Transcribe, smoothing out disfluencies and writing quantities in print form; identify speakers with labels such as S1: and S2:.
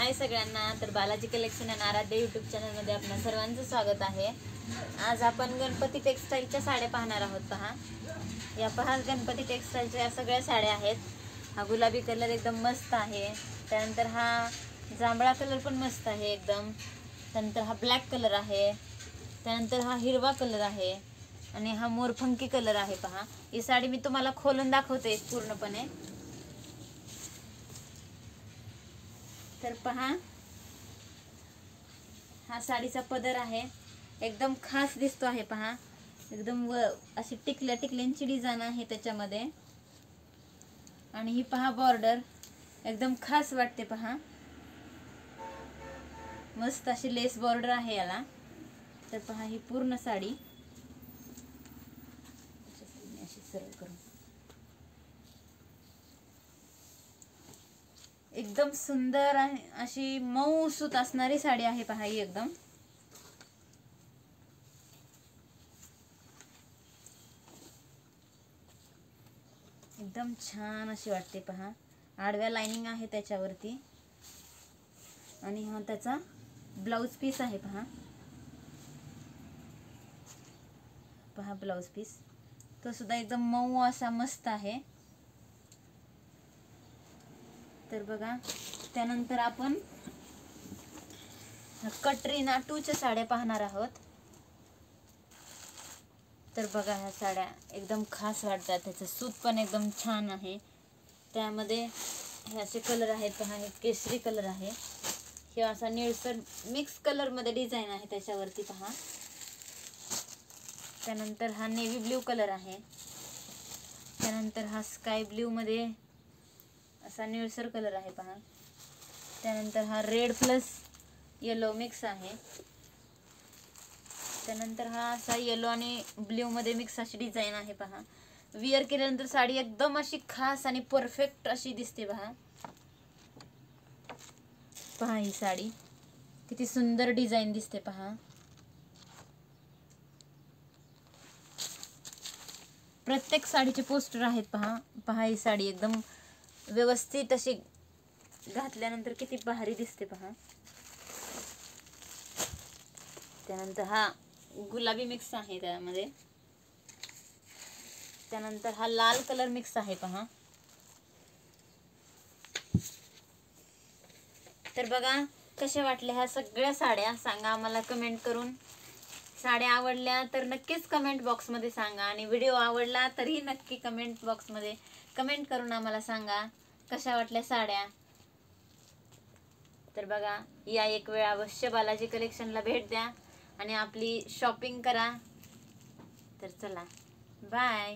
S1: हाय सगळ्यांना, तर बालाजी कलेक्शन आणि आराध्य यूट्यूब चॅनलमध्ये आपल्या सर्वांचं स्वागत आहे। आज आपण गणपती टेक्सटाईलच्या साड्या पाहणार आहोत। पहा, या पहा गणपती टेक्सटाईलच्या या सगळ्या साड्या आहेत। हा गुलाबी कलर एकदम मस्त आहे, त्यानंतर हा जांभळा कलर पण मस्त आहे एकदम, त्यानंतर हा ब्लॅक कलर आहे, त्यानंतर हा हिरवा कलर आहे आणि हा मोरपंखी कलर आहे। पहा, ही साडी मी तुम्हाला खोलून दाखवते पूर्णपणे। तर पहा, हा साडीचा पदर आहे, एकदम खास दिसतो आहे। पहा, एकदम अशी टिकल्यांची डिझाइन आहे त्याच्यामध्ये, आणि ही पहा बॉर्डर एकदम खास वाटते। पहा, मस्त अशी लेस बॉर्डर आहे याला। तर पहा, ही पूर्ण साडी अशी सरळ करून एकदम सुंदर आहे, अशी मऊ सूत असणारी साडी आहे। पहा, ही एकदम छान अशी वाटते। पहा, आडव्या लाइनिंग आहे त्याच्यावरती, आणि हा त्याचा ब्लाउज पीस आहे। पहा ब्लाउज पीस तो सुद्धा एकदम मऊ असा मस्त आहे। तर बघा, त्यानंतर आपण कटरीना 2च्या साड्या पाहणार आहोत। तर बघा, ह्या साड्या एकदम खास वाटतात, त्याचं सूत पण एकदम छान आहे। त्यामध्ये हे असे कलर आहेत। पहा, हे केसरी कलर आहे, हे असा निळसर मिक्स कलर मध्ये डिझाइन आहे त्याच्यावरती। पहा, त्यानंतर हा नेव्ही ब्ल्यू कलर आहे, त्यानंतर हा स्काय ब्ल्यू मध्ये असा निळसर कलर आहे। पहा, त्यानंतर हा रेड प्लस येलो मिक्स आहे, त्यानंतर हा असा येलो आणि ब्ल्यू मध्ये मिक्स अशी डिझाइन आहे। पहा, विअर केल्यानंतर साडी एकदम अशी खास आणि परफेक्ट अशी दिसते। पहा, ही साडी किती सुंदर डिझाइन दिसते। पहा, प्रत्येक साडीचे पोस्टर आहेत। पहा, ही साडी एकदम व्यवस्थित अशी घातल्यानंतर किती भारी दिसते। पहा, त्यानंतर हा गुलाबी मिक्स आहे त्यामध्ये, त्यानंतर हा लाल कलर मिक्स आहे। पहा, तर बघा, कशा वाटल्या ह्या सगळ्या साड्या सांगा आम्हाला कमेंट करून। साड्या आवडल्या तर नक्कीच कमेंट बॉक्स मध्ये सांगा, आणि व्हिडिओ आवडला तरी नक्की कमेंट बॉक्स मध्ये कमेंट करून आम्हाला सांगा कशा वाटल्या साड्या। तर बघा, या एक वेळ अवश्य बालाजी कलेक्शनला भेट द्या आणि आपली शॉपिंग करा। तर चला, बाय।